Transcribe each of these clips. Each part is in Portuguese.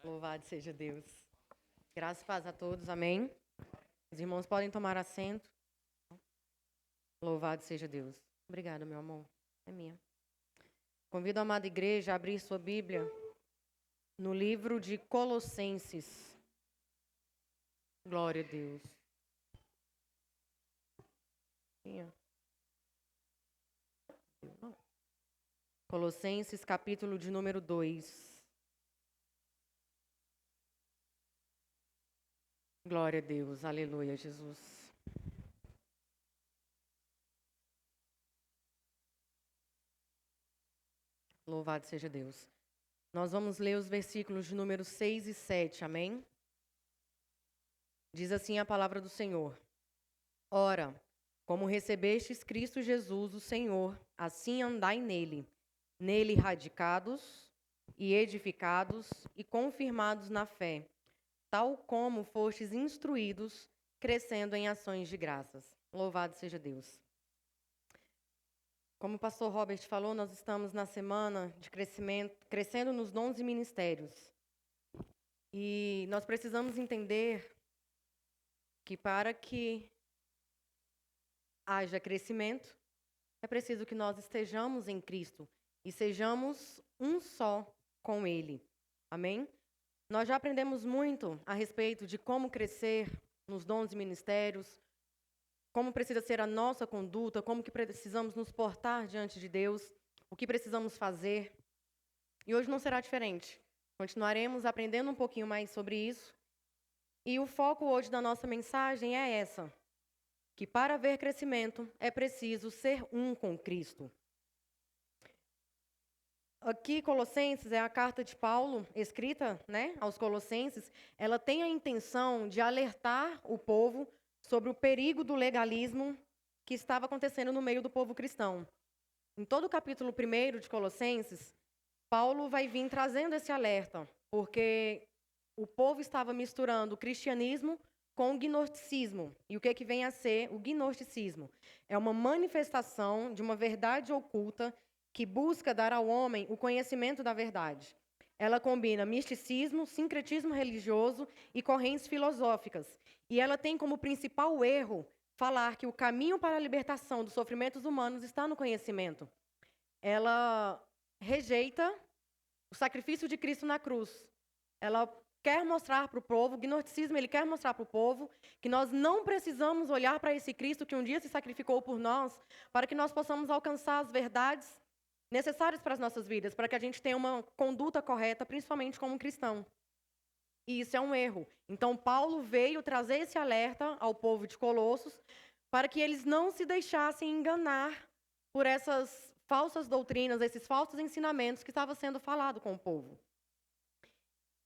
Louvado seja Deus. Graças e paz a todos, amém? Os irmãos podem tomar assento. Louvado seja Deus. Obrigada, meu amor. É minha. Convido a amada igreja a abrir sua Bíblia no livro de Colossenses. Glória a Deus. Colossenses, capítulo de número 2. Glória a Deus. Aleluia, Jesus. Louvado seja Deus. Nós vamos ler os versículos de número 6 e 7, amém? Diz assim a palavra do Senhor. Ora, como recebestes Cristo Jesus, o Senhor, assim andai nele radicados e edificados e confirmados na fé, tal como fostes instruídos, crescendo em ações de graças. Louvado seja Deus. Como o pastor Robert falou, nós estamos na semana de crescimento, crescendo nos dons e ministérios. E nós precisamos entender que para que haja crescimento, é preciso que nós estejamos em Cristo e sejamos um só com Ele. Amém? Nós já aprendemos muito a respeito de como crescer nos dons e ministérios, como precisa ser a nossa conduta, como que precisamos nos portar diante de Deus, o que precisamos fazer. E hoje não será diferente. Continuaremos aprendendo um pouquinho mais sobre isso. E o foco hoje da nossa mensagem é essa: que para haver crescimento é preciso ser um com Cristo. Aqui, Colossenses é a carta de Paulo, escrita, aos Colossenses. Ela tem a intenção de alertar o povo sobre o perigo do legalismo que estava acontecendo no meio do povo cristão. Em todo o capítulo 1 de Colossenses, Paulo vai vir trazendo esse alerta, porque o povo estava misturando o cristianismo com o gnosticismo. E o que vem a ser o gnosticismo? É uma manifestação de uma verdade oculta que busca dar ao homem o conhecimento da verdade. Ela combina misticismo, sincretismo religioso e correntes filosóficas. E ela tem como principal erro falar que o caminho para a libertação dos sofrimentos humanos está no conhecimento. Ela rejeita o sacrifício de Cristo na cruz. Ela quer mostrar para o povo, o gnosticismo, ele quer mostrar para o povo que nós não precisamos olhar para esse Cristo que um dia se sacrificou por nós, para que nós possamos alcançar as verdades necessárias para as nossas vidas, para que a gente tenha uma conduta correta, principalmente como cristão. E isso é um erro. Então, Paulo veio trazer esse alerta ao povo de Colossos, para que eles não se deixassem enganar por essas falsas doutrinas, esses falsos ensinamentos que estavam sendo falado com o povo.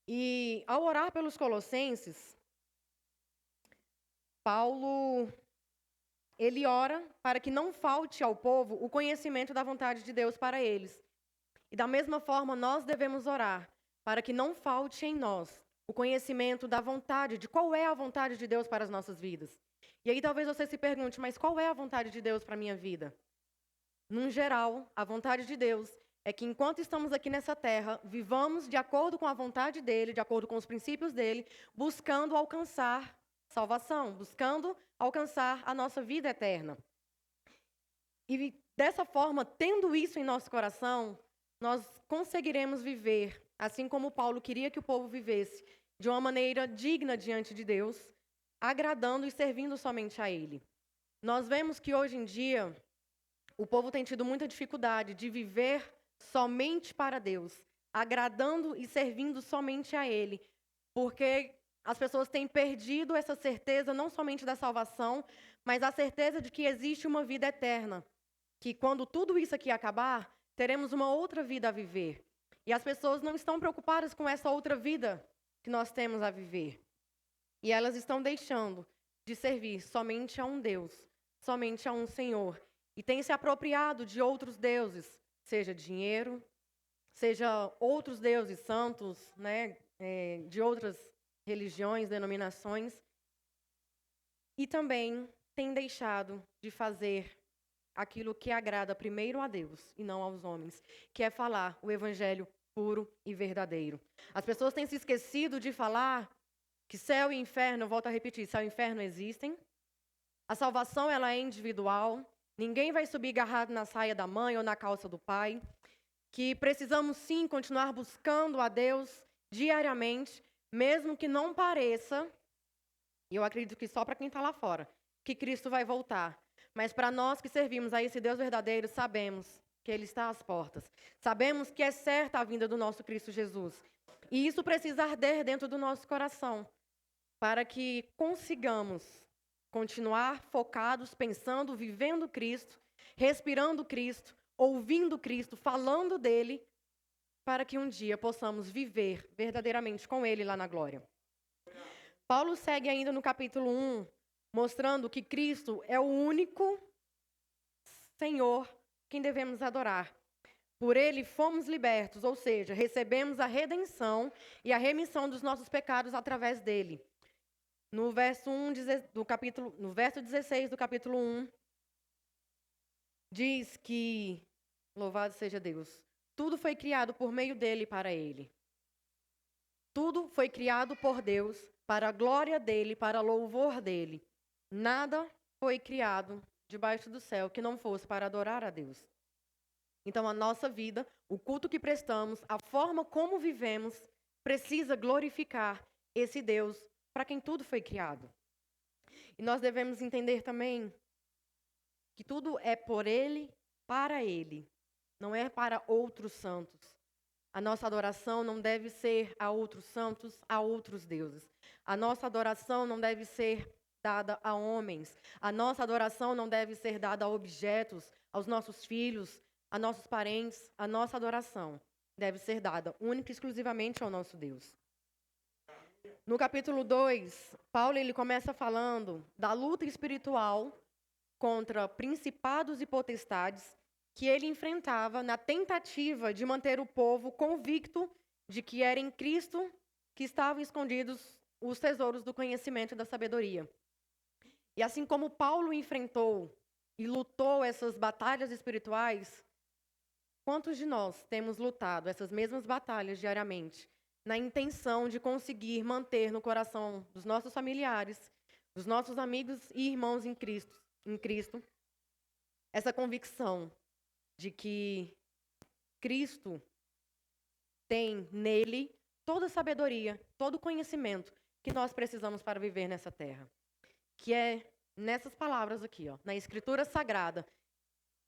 E ao orar pelos colossenses, Paulo, ele ora para que não falte ao povo o conhecimento da vontade de Deus para eles. E da mesma forma, nós devemos orar para que não falte em nós o conhecimento da vontade, de qual é a vontade de Deus para as nossas vidas. E aí talvez você se pergunte, mas qual é a vontade de Deus para a minha vida? Num geral, a vontade de Deus é que enquanto estamos aqui nessa terra, vivamos de acordo com a vontade dele, de acordo com os princípios dele, buscando alcançar salvação, buscando alcançar a nossa vida eterna. E dessa forma, tendo isso em nosso coração, nós conseguiremos viver, assim como Paulo queria que o povo vivesse, de uma maneira digna diante de Deus, agradando e servindo somente a Ele. Nós vemos que hoje em dia, o povo tem tido muita dificuldade de viver somente para Deus, agradando e servindo somente a Ele, porque as pessoas têm perdido essa certeza não somente da salvação, mas a certeza de que existe uma vida eterna, que quando tudo isso aqui acabar, teremos uma outra vida a viver. E as pessoas não estão preocupadas com essa outra vida que nós temos a viver. E elas estão deixando de servir somente a um Deus, somente a um Senhor. E têm se apropriado de outros deuses, seja dinheiro, seja outros deuses santos, de outras religiões, denominações. E também têm deixado de fazer aquilo que agrada primeiro a Deus e não aos homens, que é falar o evangelho puro e verdadeiro. As pessoas têm se esquecido de falar que céu e inferno, eu volto a repetir, céu e inferno existem. A salvação, ela é individual. Ninguém vai subir agarrado na saia da mãe ou na calça do pai. Que precisamos sim continuar buscando a Deus diariamente, mesmo que não pareça, e eu acredito que só para quem está lá fora, que Cristo vai voltar. Mas para nós que servimos a esse Deus verdadeiro, sabemos que Ele está às portas. Sabemos que é certa a vinda do nosso Cristo Jesus. E isso precisa arder dentro do nosso coração, para que consigamos continuar focados, pensando, vivendo Cristo, respirando Cristo, ouvindo Cristo, falando dele, para que um dia possamos viver verdadeiramente com ele lá na glória. Paulo segue ainda no capítulo 1, mostrando que Cristo é o único Senhor quem devemos adorar. Por ele fomos libertos, ou seja, recebemos a redenção e a remissão dos nossos pecados através dele. No verso 16 do capítulo 1, diz que, louvado seja Deus, tudo foi criado por meio dele e para ele. Tudo foi criado por Deus, para a glória dele, para louvor dele. Nada foi criado debaixo do céu que não fosse para adorar a Deus. Então a nossa vida, o culto que prestamos, a forma como vivemos, precisa glorificar esse Deus para quem tudo foi criado. E nós devemos entender também que tudo é por ele, para ele, não é para outros santos. A nossa adoração não deve ser a outros santos, a outros deuses. A nossa adoração não deve ser dada a homens. A nossa adoração não deve ser dada a objetos, aos nossos filhos, a nossos parentes. A nossa adoração deve ser dada única e exclusivamente ao nosso Deus. No capítulo 2, Paulo ele começa falando da luta espiritual contra principados e potestades que ele enfrentava na tentativa de manter o povo convicto de que era em Cristo que estavam escondidos os tesouros do conhecimento e da sabedoria. E assim como Paulo enfrentou e lutou essas batalhas espirituais, quantos de nós temos lutado essas mesmas batalhas diariamente, na intenção de conseguir manter no coração dos nossos familiares, dos nossos amigos e irmãos em Cristo, essa convicção de que Cristo tem nele toda a sabedoria, todo o conhecimento que nós precisamos para viver nessa terra. Que é nessas palavras aqui, na Escritura Sagrada,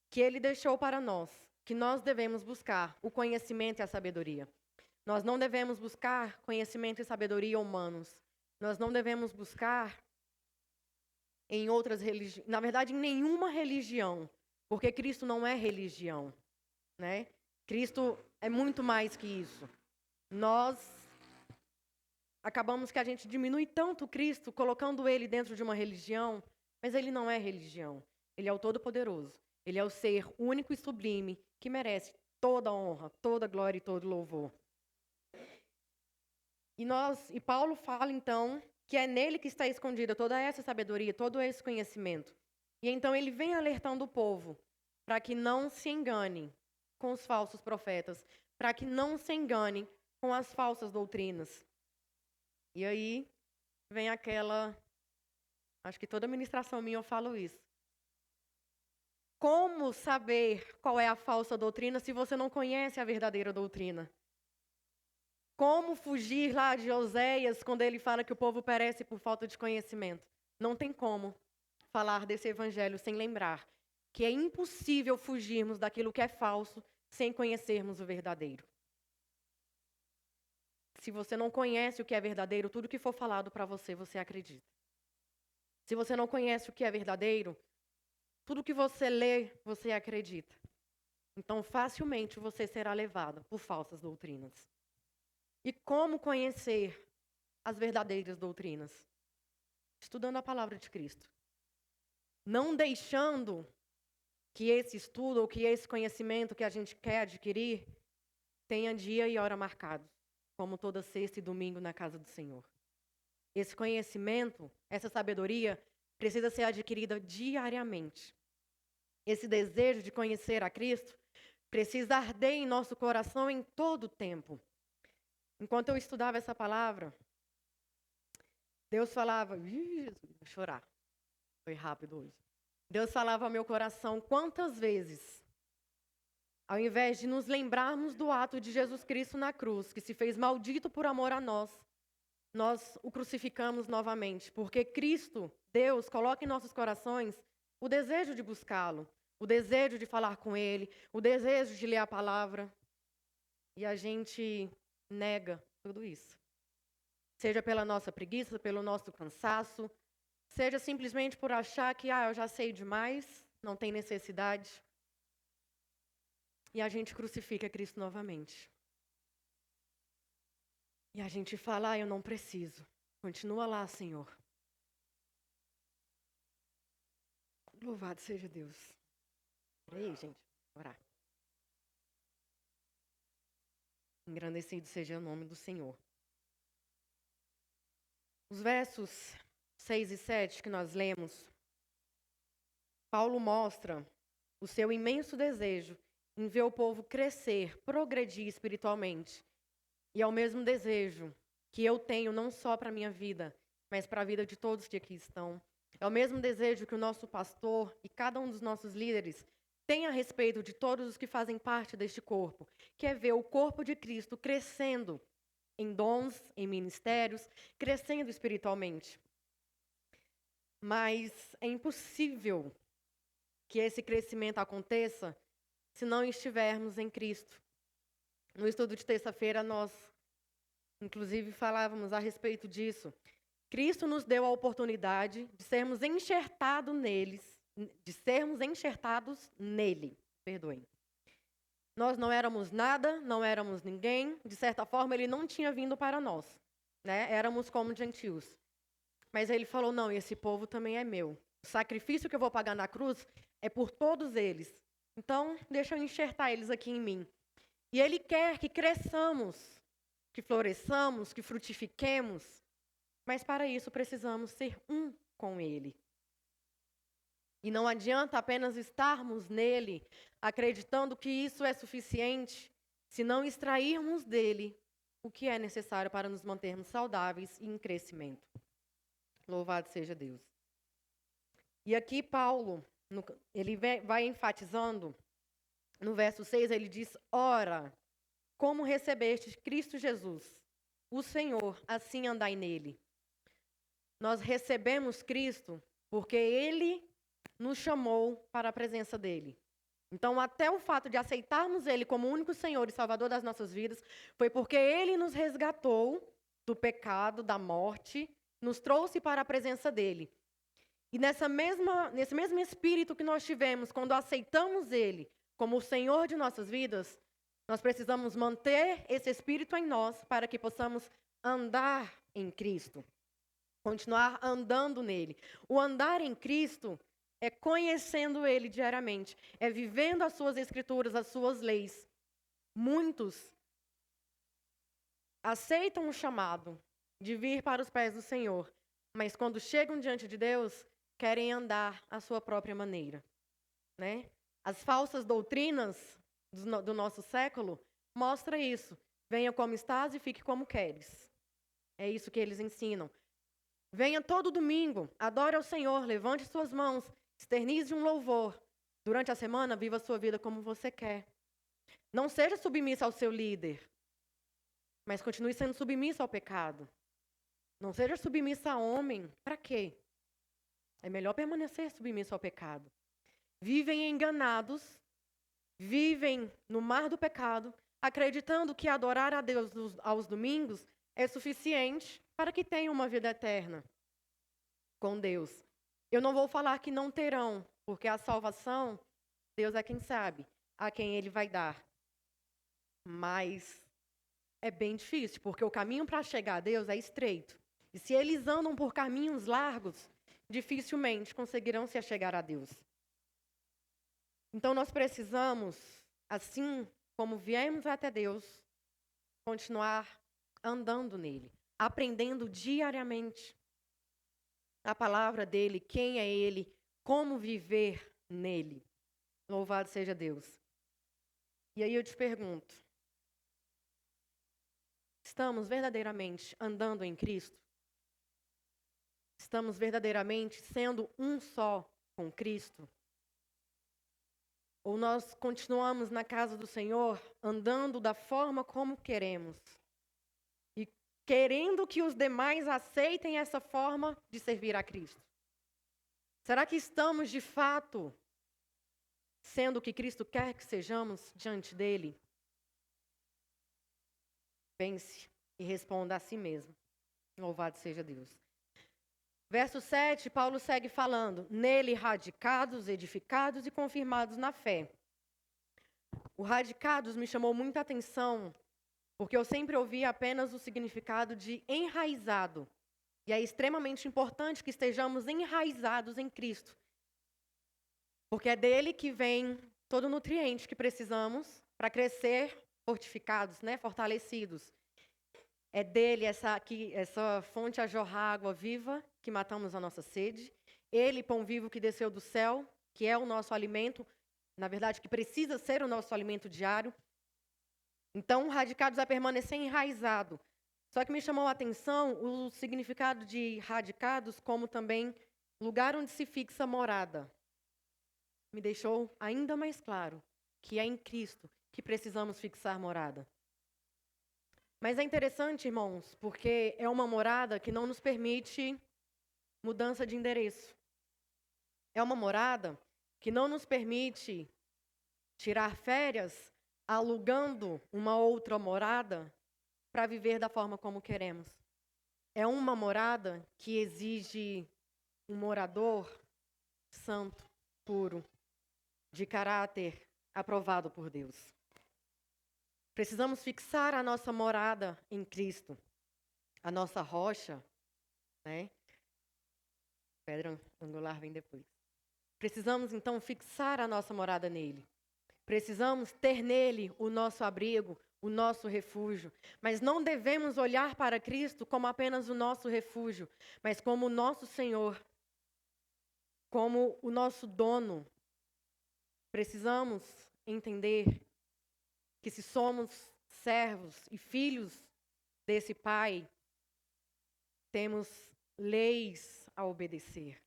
que ele deixou para nós, que nós devemos buscar o conhecimento e a sabedoria. Nós não devemos buscar conhecimento e sabedoria humanos. Nós não devemos buscar em outras religiões, na verdade, em nenhuma religião, porque Cristo não é religião, né? Cristo é muito mais que isso. Nós acabamos que a gente diminui tanto Cristo, colocando ele dentro de uma religião, mas ele não é religião. Ele é o Todo-Poderoso. Ele é o ser único e sublime que merece toda a honra, toda a glória e todo o louvor. E Paulo fala, então, que é nele que está escondida toda essa sabedoria, todo esse conhecimento. E então ele vem alertando o povo para que não se enganem com os falsos profetas, para que não se enganem com as falsas doutrinas. E aí vem acho que toda ministração minha eu falo isso. Como saber qual é a falsa doutrina se você não conhece a verdadeira doutrina? Como fugir lá de Oséias quando ele fala que o povo perece por falta de conhecimento? Não tem como falar desse evangelho sem lembrar que é impossível fugirmos daquilo que é falso sem conhecermos o verdadeiro. Se você não conhece o que é verdadeiro, tudo que for falado para você, você acredita. Se você não conhece o que é verdadeiro, tudo que você lê, você acredita. Então, facilmente você será levado por falsas doutrinas. E como conhecer as verdadeiras doutrinas? Estudando a palavra de Cristo. Não deixando que esse estudo ou que esse conhecimento que a gente quer adquirir tenha dia e hora marcados, como toda sexta e domingo na casa do Senhor. Esse conhecimento, essa sabedoria, precisa ser adquirida diariamente. Esse desejo de conhecer a Cristo precisa arder em nosso coração em todo o tempo. Enquanto eu estudava essa palavra, Deus falava, vou chorar, foi rápido hoje. Deus falava ao meu coração quantas vezes, ao invés de nos lembrarmos do ato de Jesus Cristo na cruz, que se fez maldito por amor a nós o crucificamos novamente, porque Cristo, Deus, coloca em nossos corações o desejo de buscá-lo, o desejo de falar com Ele, o desejo de ler a palavra, e a gente nega tudo isso. Seja pela nossa preguiça, pelo nosso cansaço, seja simplesmente por achar que, eu já sei demais, não tem necessidade. E a gente crucifica Cristo novamente. E a gente fala, eu não preciso. Continua lá, Senhor. Louvado seja Deus. Peraí, gente, orar. Engrandecido seja o nome do Senhor. Os versos 6 e 7 que nós lemos, Paulo mostra o seu imenso desejo em ver o povo crescer, progredir espiritualmente. E é o mesmo desejo que eu tenho não só para a minha vida, mas para a vida de todos que aqui estão. É o mesmo desejo que o nosso pastor e cada um dos nossos líderes tem a respeito de todos os que fazem parte deste corpo, que é ver o corpo de Cristo crescendo em dons, em ministérios, crescendo espiritualmente. Mas é impossível que esse crescimento aconteça se não estivermos em Cristo. No estudo de terça-feira, nós, inclusive, falávamos a respeito disso. Cristo nos deu a oportunidade de sermos enxertados nele. Perdoem. Nós não éramos nada, não éramos ninguém. De certa forma, ele não tinha vindo para nós, né? Éramos como gentios. Mas ele falou, não, esse povo também é meu. O sacrifício que eu vou pagar na cruz é por todos eles. Então, deixa eu enxertar eles aqui em mim. E ele quer que cresçamos, que floresçamos, que frutifiquemos. Mas para isso precisamos ser um com ele. E não adianta apenas estarmos nele, acreditando que isso é suficiente, se não extrairmos dele o que é necessário para nos mantermos saudáveis e em crescimento. Louvado seja Deus. E aqui Paulo, ele vai enfatizando, no verso 6, ele diz, ora, como recebestes Cristo Jesus, o Senhor, assim andai nele. Nós recebemos Cristo porque ele nos chamou para a presença dele. Então, até o fato de aceitarmos ele como o único Senhor e Salvador das nossas vidas, foi porque ele nos resgatou do pecado, da morte, nos trouxe para a presença dele. E nesse mesmo espírito que nós tivemos quando aceitamos ele como o Senhor de nossas vidas, nós precisamos manter esse espírito em nós para que possamos andar em Cristo. Continuar andando nele. O andar em Cristo é conhecendo ele diariamente, é vivendo as suas escrituras, as suas leis. Muitos aceitam o chamado de vir para os pés do Senhor, mas quando chegam diante de Deus, querem andar à sua própria maneira, né? As falsas doutrinas do nosso século mostram isso. Venha como estás e fique como queres. É isso que eles ensinam. Venha todo domingo, adore ao Senhor, levante suas mãos, externize um louvor. Durante a semana, viva a sua vida como você quer. Não seja submissa ao seu líder, mas continue sendo submissa ao pecado. Não seja submissa a homem. Para quê? É melhor permanecer submissa ao pecado. Vivem enganados, vivem no mar do pecado, acreditando que adorar a Deus aos domingos é suficiente para que tenham uma vida eterna com Deus. Eu não vou falar que não terão, porque a salvação, Deus é quem sabe, a quem Ele vai dar. Mas é bem difícil, porque o caminho para chegar a Deus é estreito. E se eles andam por caminhos largos, dificilmente conseguirão se achegar a Deus. Então nós precisamos, assim como viemos até Deus, continuar andando nele, aprendendo diariamente a palavra dele, quem é ele, como viver nele. Louvado seja Deus. E aí eu te pergunto, estamos verdadeiramente andando em Cristo? Estamos verdadeiramente sendo um só com Cristo? Ou nós continuamos na casa do Senhor andando da forma como queremos e querendo que os demais aceitem essa forma de servir a Cristo? Será que estamos de fato sendo o que Cristo quer que sejamos diante dele? Pense e responda a si mesmo. Louvado seja Deus. Verso 7, Paulo segue falando: nele radicados, edificados e confirmados na fé. O radicados me chamou muita atenção, porque eu sempre ouvi apenas o significado de enraizado. E é extremamente importante que estejamos enraizados em Cristo. Porque é dele que vem todo o nutriente que precisamos para crescer fortificados, né, fortalecidos. É dele essa fonte a jorrar água viva, que matamos a nossa sede. Ele, pão vivo que desceu do céu, que é o nosso alimento, na verdade, que precisa ser o nosso alimento diário. Então, radicados é permanecer enraizado. Só que me chamou a atenção o significado de radicados como também lugar onde se fixa morada. Me deixou ainda mais claro que é em Cristo que precisamos fixar morada. Mas é interessante, irmãos, porque é uma morada que não nos permite mudança de endereço. É uma morada que não nos permite tirar férias alugando uma outra morada para viver da forma como queremos. É uma morada que exige um morador santo, puro, de caráter aprovado por Deus. Precisamos fixar a nossa morada em Cristo, a nossa rocha, né? Pedra angular vem depois. Precisamos, então, fixar a nossa morada nele. Precisamos ter nele o nosso abrigo, o nosso refúgio. Mas não devemos olhar para Cristo como apenas o nosso refúgio, mas como o nosso Senhor, como o nosso dono. Precisamos entender que se somos servos e filhos desse Pai, temos leis a obedecer.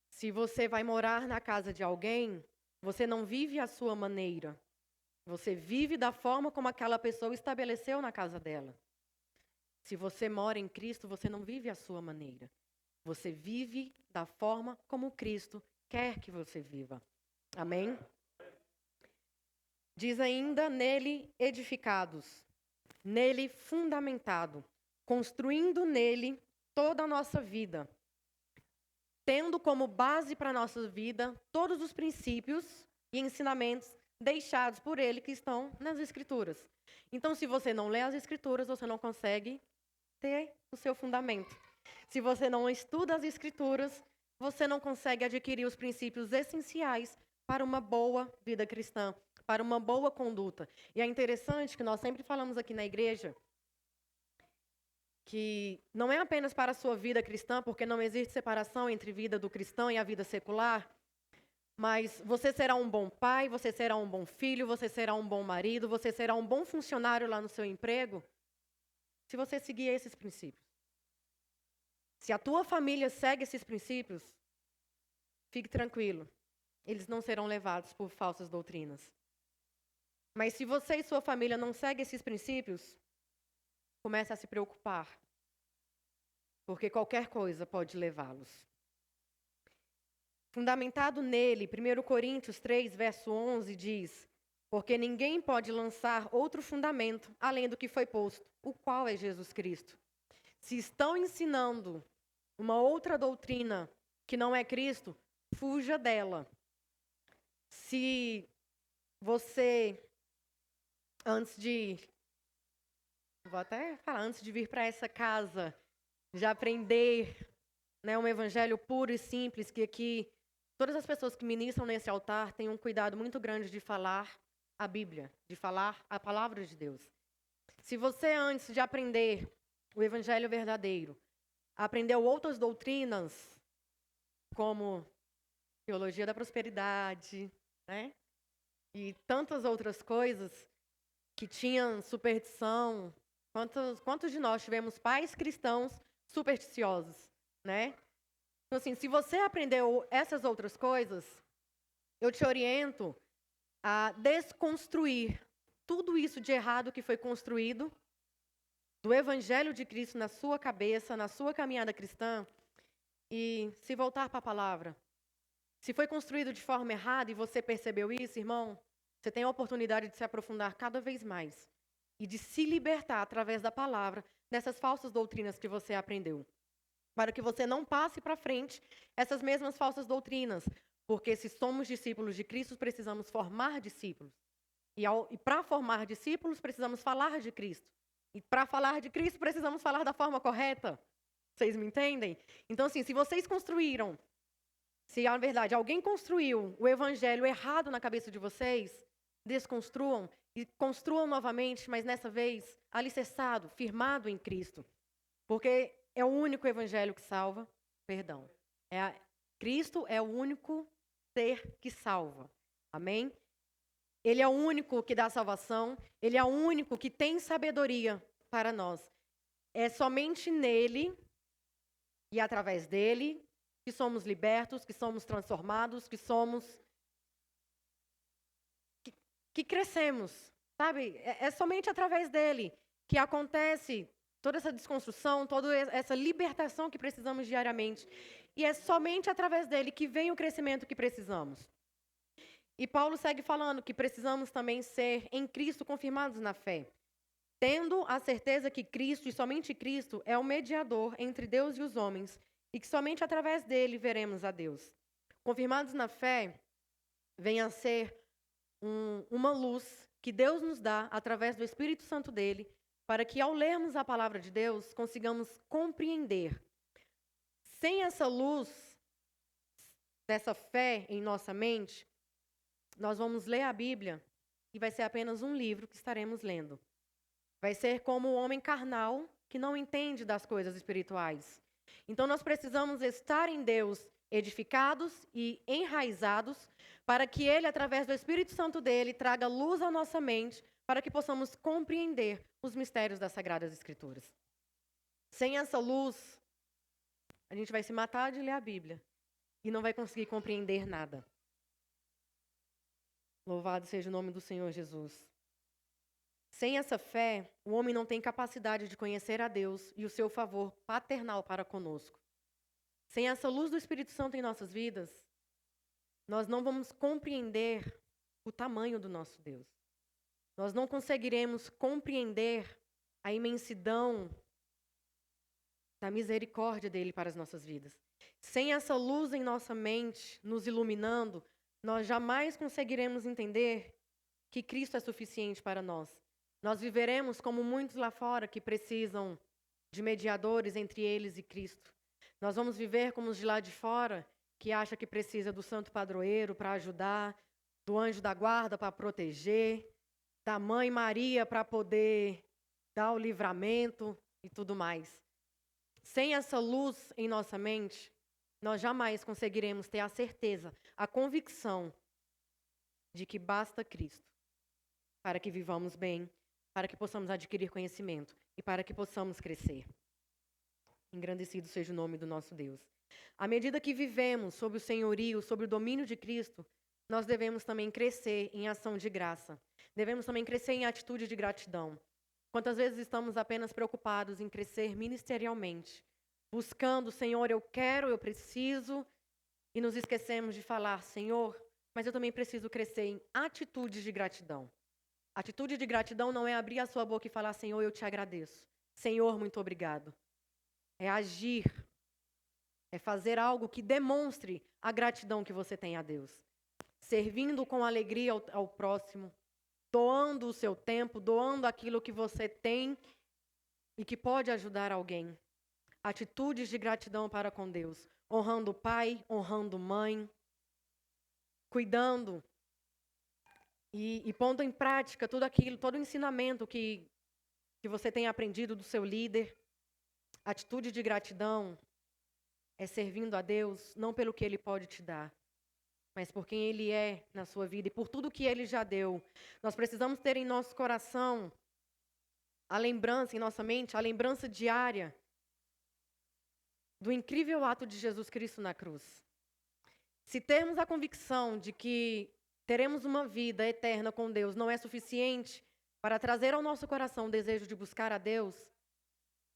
Se você vai morar na casa de alguém, você não vive à sua maneira. Você vive da forma como aquela pessoa estabeleceu na casa dela. Se você mora em Cristo, você não vive à sua maneira. Você vive da forma como Cristo quer que você viva. Amém? Diz ainda, nele edificados, nele fundamentado, construindo nele toda a nossa vida, tendo como base para a nossa vida todos os princípios e ensinamentos deixados por ele que estão nas Escrituras. Então, se você não lê as Escrituras, você não consegue ter o seu fundamento. Se você não estuda as Escrituras, você não consegue adquirir os princípios essenciais para uma boa vida cristã, para uma boa conduta. E é interessante que nós sempre falamos aqui na igreja que não é apenas para a sua vida cristã, porque não existe separação entre a vida do cristão e a vida secular, mas você será um bom pai, você será um bom filho, você será um bom marido, você será um bom funcionário lá no seu emprego, se você seguir esses princípios. Se a tua família segue esses princípios, fique tranquilo, eles não serão levados por falsas doutrinas. Mas se você e sua família não seguem esses princípios, comece a se preocupar, porque qualquer coisa pode levá-los. Fundamentado nele, 1 Coríntios 3, verso 11 diz: porque ninguém pode lançar outro fundamento além do que foi posto, o qual é Jesus Cristo. Se estão ensinando uma outra doutrina que não é Cristo, fuja dela. Se você, antes de vir para essa casa, já aprender, né, um evangelho puro e simples, que aqui todas as pessoas que ministram nesse altar têm um cuidado muito grande de falar a Bíblia, de falar a palavra de Deus. Se você, antes de aprender o evangelho verdadeiro, aprendeu outras doutrinas, como teologia da prosperidade, né? e tantas outras coisas que tinham superstição. Quantos de nós tivemos pais cristãos supersticiosos, né? Então, assim, se você aprendeu essas outras coisas, eu te oriento a desconstruir tudo isso de errado que foi construído do Evangelho de Cristo na sua cabeça, na sua caminhada cristã, e se voltar para a palavra. Se foi construído de forma errada e você percebeu isso, irmão, você tem a oportunidade de se aprofundar cada vez mais e de se libertar através da palavra dessas falsas doutrinas que você aprendeu. Para que você não passe para frente essas mesmas falsas doutrinas. Porque se somos discípulos de Cristo, precisamos formar discípulos. E para formar discípulos, precisamos falar de Cristo. E para falar de Cristo, precisamos falar da forma correta. Vocês me entendem? Então, assim, se vocês construíram, se na verdade alguém construiu o evangelho errado na cabeça de vocês, desconstruam e construam novamente, mas nessa vez alicerçado, firmado em Cristo. Porque é o único evangelho que salva, perdão. Cristo é o único ser que salva. Amém? Ele é o único que dá salvação, ele é o único que tem sabedoria para nós. É somente nele e através dele que somos libertos, que somos transformados, que crescemos, sabe? É somente através dele que acontece toda essa desconstrução, toda essa libertação que precisamos diariamente. E é somente através dele que vem o crescimento que precisamos. E Paulo segue falando que precisamos também ser em Cristo confirmados na fé, tendo a certeza que Cristo, e somente Cristo, é o mediador entre Deus e os homens, e que somente através dele veremos a Deus. Confirmados na fé, vem a ser uma luz que Deus nos dá através do Espírito Santo dele, para que ao lermos a palavra de Deus, consigamos compreender. Sem essa luz, dessa fé em nossa mente, nós vamos ler a Bíblia e vai ser apenas um livro que estaremos lendo. Vai ser como o homem carnal que não entende das coisas espirituais. Então nós precisamos estar em Deus edificados e enraizados para que Ele, através do Espírito Santo dele, traga luz à nossa mente para que possamos compreender os mistérios das Sagradas Escrituras. Sem essa luz, a gente vai se matar de ler a Bíblia e não vai conseguir compreender nada. Louvado seja o nome do Senhor Jesus. Sem essa fé, o homem não tem capacidade de conhecer a Deus e o seu favor paternal para conosco. Sem essa luz do Espírito Santo em nossas vidas, nós não vamos compreender o tamanho do nosso Deus. Nós não conseguiremos compreender a imensidão da misericórdia dele para as nossas vidas. Sem essa luz em nossa mente, nos iluminando, nós jamais conseguiremos entender que Cristo é suficiente para nós. Nós viveremos como muitos lá fora que precisam de mediadores entre eles e Cristo. Nós vamos viver como os de lá de fora, que acha que precisa do santo padroeiro para ajudar, do anjo da guarda para proteger, da mãe Maria para poder dar o livramento e tudo mais. Sem essa luz em nossa mente, nós jamais conseguiremos ter a certeza, a convicção de que basta Cristo para que vivamos bem, para que possamos adquirir conhecimento e para que possamos crescer. Engrandecido seja o nome do nosso Deus. À medida que vivemos sob o senhorio, sob o domínio de Cristo, nós devemos também crescer em ação de graça. Devemos também crescer em atitude de gratidão. Quantas vezes estamos apenas preocupados em crescer ministerialmente, buscando, Senhor, eu quero, eu preciso, e nos esquecemos de falar, Senhor, mas eu também preciso crescer em atitudes de gratidão. Atitude de gratidão não é abrir a sua boca e falar, Senhor, eu te agradeço. Senhor, muito obrigado. É agir. É fazer algo que demonstre a gratidão que você tem a Deus. Servindo com alegria ao próximo, doando o seu tempo, doando aquilo que você tem e que pode ajudar alguém. Atitudes de gratidão para com Deus. Honrando o pai, honrando mãe, cuidando e pondo em prática tudo aquilo, todo o ensinamento que você tem aprendido do seu líder. Atitude de gratidão é servindo a Deus, não pelo que Ele pode te dar, mas por quem Ele é na sua vida e por tudo que Ele já deu. Nós precisamos ter em nosso coração a lembrança, em nossa mente, a lembrança diária do incrível ato de Jesus Cristo na cruz. Se termos a convicção de que teremos uma vida eterna com Deus não é suficiente para trazer ao nosso coração o desejo de buscar a Deus,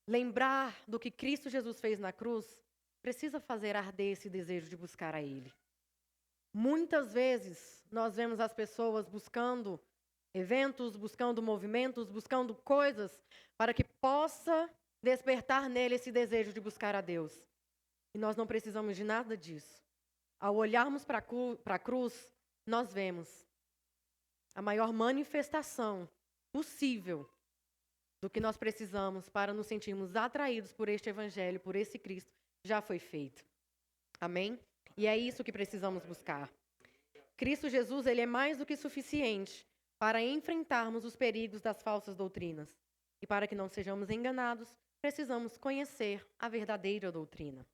lembrar do que Cristo Jesus fez na cruz, precisa fazer arder esse desejo de buscar a Ele. Muitas vezes nós vemos as pessoas buscando eventos, buscando movimentos, buscando coisas para que possa despertar nele esse desejo de buscar a Deus. E nós não precisamos de nada disso. Ao olharmos para a cruz, nós vemos a maior manifestação possível do que nós precisamos para nos sentirmos atraídos por este evangelho, por esse Cristo, já foi feito. Amém? E é isso que precisamos buscar. Cristo Jesus, ele é mais do que suficiente para enfrentarmos os perigos das falsas doutrinas. E para que não sejamos enganados, precisamos conhecer a verdadeira doutrina.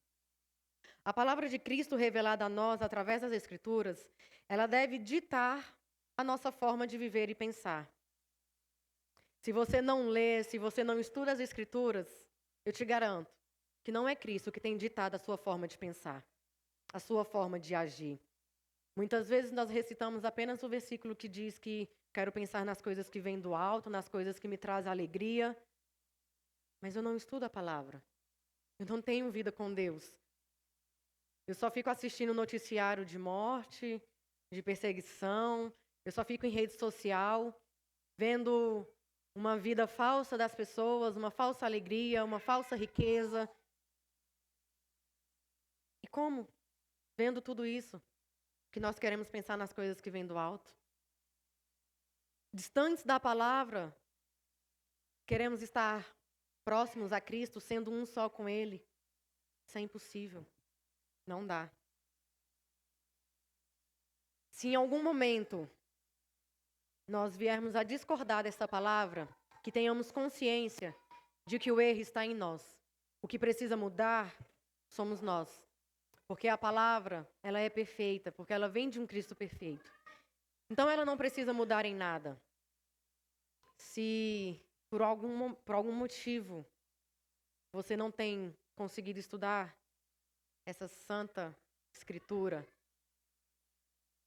A palavra de Cristo revelada a nós através das Escrituras, ela deve ditar a nossa forma de viver e pensar. Se você não lê, se você não estuda as Escrituras, eu te garanto que não é Cristo que tem ditado a sua forma de pensar, a sua forma de agir. Muitas vezes nós recitamos apenas o versículo que diz que quero pensar nas coisas que vêm do alto, nas coisas que me trazem alegria, mas eu não estudo a palavra. Eu não tenho vida com Deus. Eu só fico assistindo noticiário de morte, de perseguição, eu só fico em rede social, vendo uma vida falsa das pessoas, uma falsa alegria, uma falsa riqueza. E como, vendo tudo isso, que nós queremos pensar nas coisas que vêm do alto? Distantes da palavra, queremos estar próximos a Cristo, sendo um só com Ele. Isso é impossível. Não dá. Se em algum momento nós viermos a discordar dessa palavra, que tenhamos consciência de que o erro está em nós. O que precisa mudar somos nós. Porque a palavra, ela é perfeita, porque ela vem de um Cristo perfeito. Então ela não precisa mudar em nada. Se por algum motivo você não tem conseguido estudar essa santa escritura,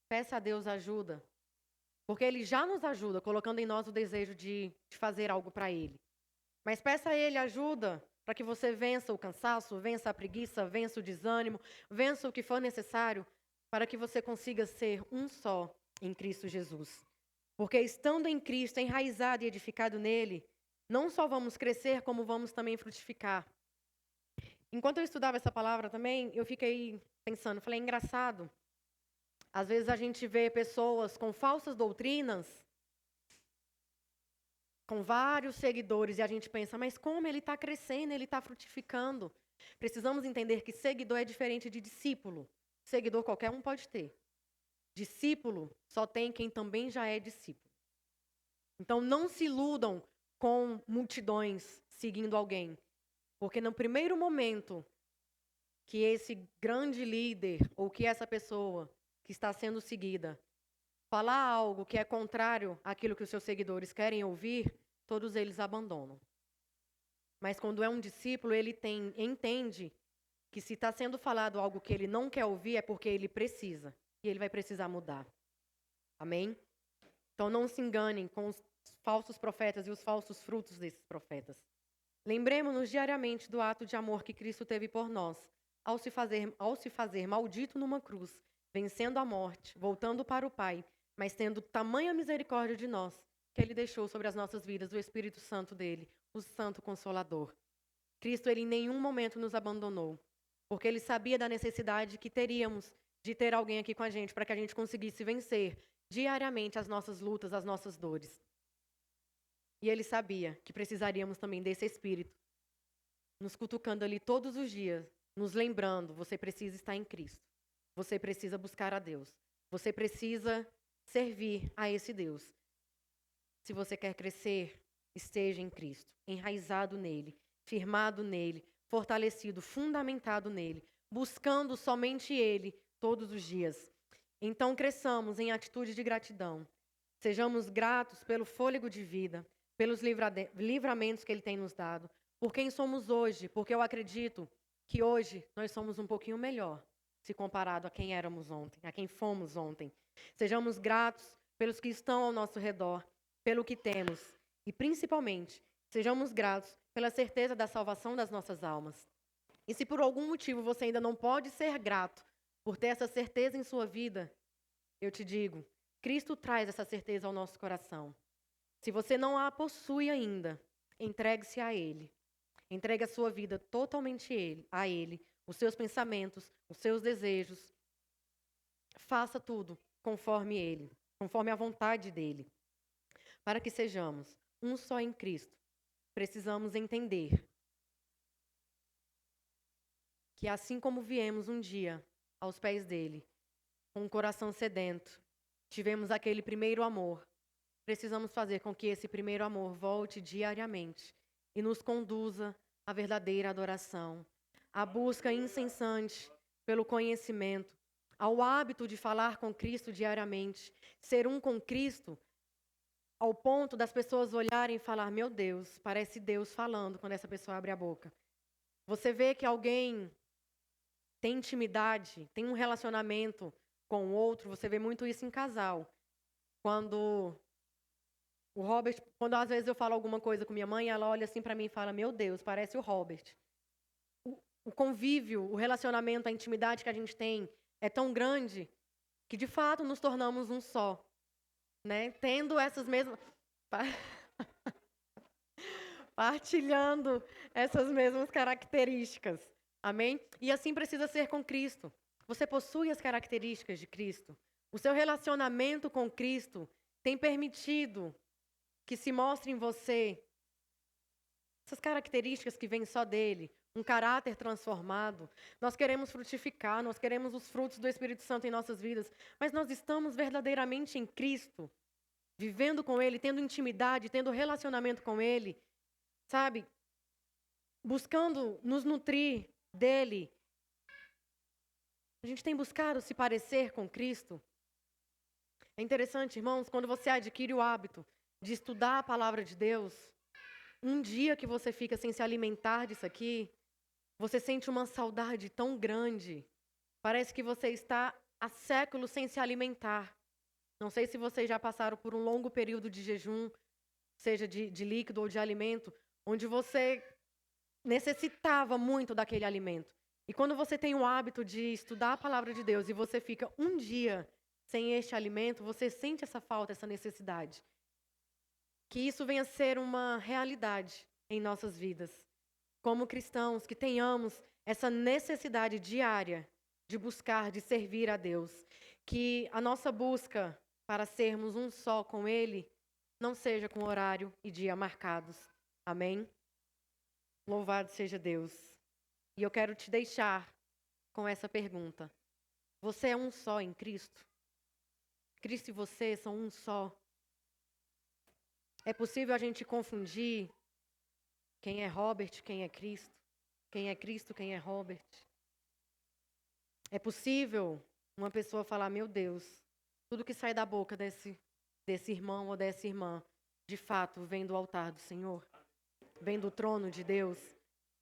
peça a Deus ajuda. Porque Ele já nos ajuda, colocando em nós o desejo de fazer algo para Ele. Mas peça a Ele ajuda para que você vença o cansaço, vença a preguiça, vença o desânimo, vença o que for necessário, para que você consiga ser um só em Cristo Jesus. Porque estando em Cristo, enraizado e edificado nele, não só vamos crescer, como vamos também frutificar. Enquanto eu estudava essa palavra também, eu fiquei pensando, falei, engraçado. Às vezes a gente vê pessoas com falsas doutrinas, com vários seguidores, e a gente pensa, mas como ele está crescendo, ele está frutificando? Precisamos entender que seguidor é diferente de discípulo. Seguidor qualquer um pode ter. Discípulo só tem quem também já é discípulo. Então não se iludam com multidões seguindo alguém. Porque no primeiro momento que esse grande líder, ou que essa pessoa que está sendo seguida, falar algo que é contrário àquilo que os seus seguidores querem ouvir, todos eles abandonam. Mas quando é um discípulo, ele entende que se está sendo falado algo que ele não quer ouvir, é porque ele precisa. E ele vai precisar mudar. Amém? Então não se enganem com os falsos profetas e os falsos frutos desses profetas. Lembremos-nos diariamente do ato de amor que Cristo teve por nós, ao se fazer maldito numa cruz, vencendo a morte, voltando para o Pai, mas tendo tamanha misericórdia de nós, que Ele deixou sobre as nossas vidas o Espírito Santo dele, o Santo Consolador. Cristo, Ele em nenhum momento nos abandonou, porque Ele sabia da necessidade que teríamos de ter alguém aqui com a gente, para que a gente conseguisse vencer diariamente as nossas lutas, as nossas dores. E Ele sabia que precisaríamos também desse Espírito, nos cutucando ali todos os dias, nos lembrando, você precisa estar em Cristo. Você precisa buscar a Deus. Você precisa servir a esse Deus. Se você quer crescer, esteja em Cristo, enraizado nele, firmado nele, fortalecido, fundamentado nele, buscando somente Ele todos os dias. Então cresçamos em atitude de gratidão. Sejamos gratos pelo fôlego de vida, pelos livramentos que Ele tem nos dado, por quem somos hoje, porque eu acredito que hoje nós somos um pouquinho melhor, se comparado a quem éramos ontem, a quem fomos ontem. Sejamos gratos pelos que estão ao nosso redor, pelo que temos e, principalmente, sejamos gratos pela certeza da salvação das nossas almas. E se por algum motivo você ainda não pode ser grato por ter essa certeza em sua vida, eu te digo, Cristo traz essa certeza ao nosso coração. Se você não a possui ainda, entregue-se a Ele. Entregue a sua vida totalmente a Ele, os seus pensamentos, os seus desejos. Faça tudo conforme Ele, conforme a vontade dEle. Para que sejamos um só em Cristo, precisamos entender que assim como viemos um dia aos pés dEle, com o coração sedento, tivemos aquele primeiro amor, precisamos fazer com que esse primeiro amor volte diariamente e nos conduza à verdadeira adoração, à busca incessante pelo conhecimento, ao hábito de falar com Cristo diariamente, ser um com Cristo, ao ponto das pessoas olharem e falar, meu Deus, parece Deus falando quando essa pessoa abre a boca. Você vê que alguém tem intimidade, tem um relacionamento com o outro, você vê muito isso em casal. Quando o Robert, quando às vezes eu falo alguma coisa com minha mãe, ela olha assim para mim e fala, meu Deus, parece o Robert. O convívio, o relacionamento, a intimidade que a gente tem é tão grande que de fato nos tornamos um só, né? Tendo essas mesmas partilhando essas mesmas características. Amém? E assim precisa ser com Cristo. Você possui as características de Cristo. O seu relacionamento com Cristo tem permitido que se mostre em você essas características que vêm só dele, um caráter transformado. Nós queremos frutificar, nós queremos os frutos do Espírito Santo em nossas vidas, mas nós estamos verdadeiramente em Cristo, vivendo com Ele, tendo intimidade, tendo relacionamento com Ele, sabe? Buscando nos nutrir dele. A gente tem buscado se parecer com Cristo. É interessante, irmãos, quando você adquire o hábito de estudar a palavra de Deus, um dia que você fica sem se alimentar disso aqui, você sente uma saudade tão grande. Parece que você está há séculos sem se alimentar. Não sei se vocês já passaram por um longo período de jejum, seja de líquido ou de alimento, onde você necessitava muito daquele alimento. E quando você tem o hábito de estudar a palavra de Deus e você fica um dia sem este alimento, você sente essa falta, essa necessidade. Que isso venha a ser uma realidade em nossas vidas. Como cristãos, que tenhamos essa necessidade diária de buscar, de servir a Deus. Que a nossa busca para sermos um só com Ele não seja com horário e dia marcados. Amém? Louvado seja Deus. E eu quero te deixar com essa pergunta. Você é um só em Cristo? Cristo e você são um só? É possível a gente confundir quem é Robert, quem é Cristo? Quem é Cristo, quem é Robert? É possível uma pessoa falar, meu Deus, tudo que sai da boca desse irmão ou dessa irmã, de fato, vem do altar do Senhor? Vem do trono de Deus?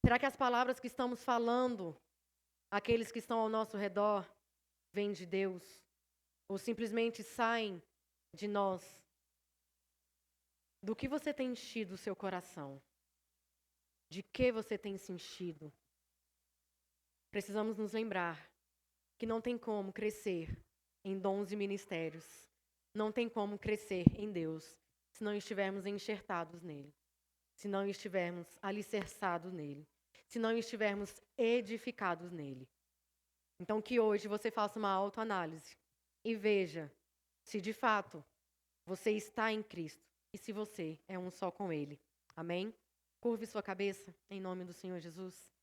Será que as palavras que estamos falando, aqueles que estão ao nosso redor, vêm de Deus? Ou simplesmente saem de nós? Do que você tem enchido o seu coração? De que você tem se enchido? Precisamos nos lembrar que não tem como crescer em dons e ministérios. Não tem como crescer em Deus se não estivermos enxertados nele. Se não estivermos alicerçados nele. Se não estivermos edificados nele. Então que hoje você faça uma autoanálise e veja se de fato você está em Cristo e se você é um só com Ele. Amém? Curve sua cabeça em nome do Senhor Jesus.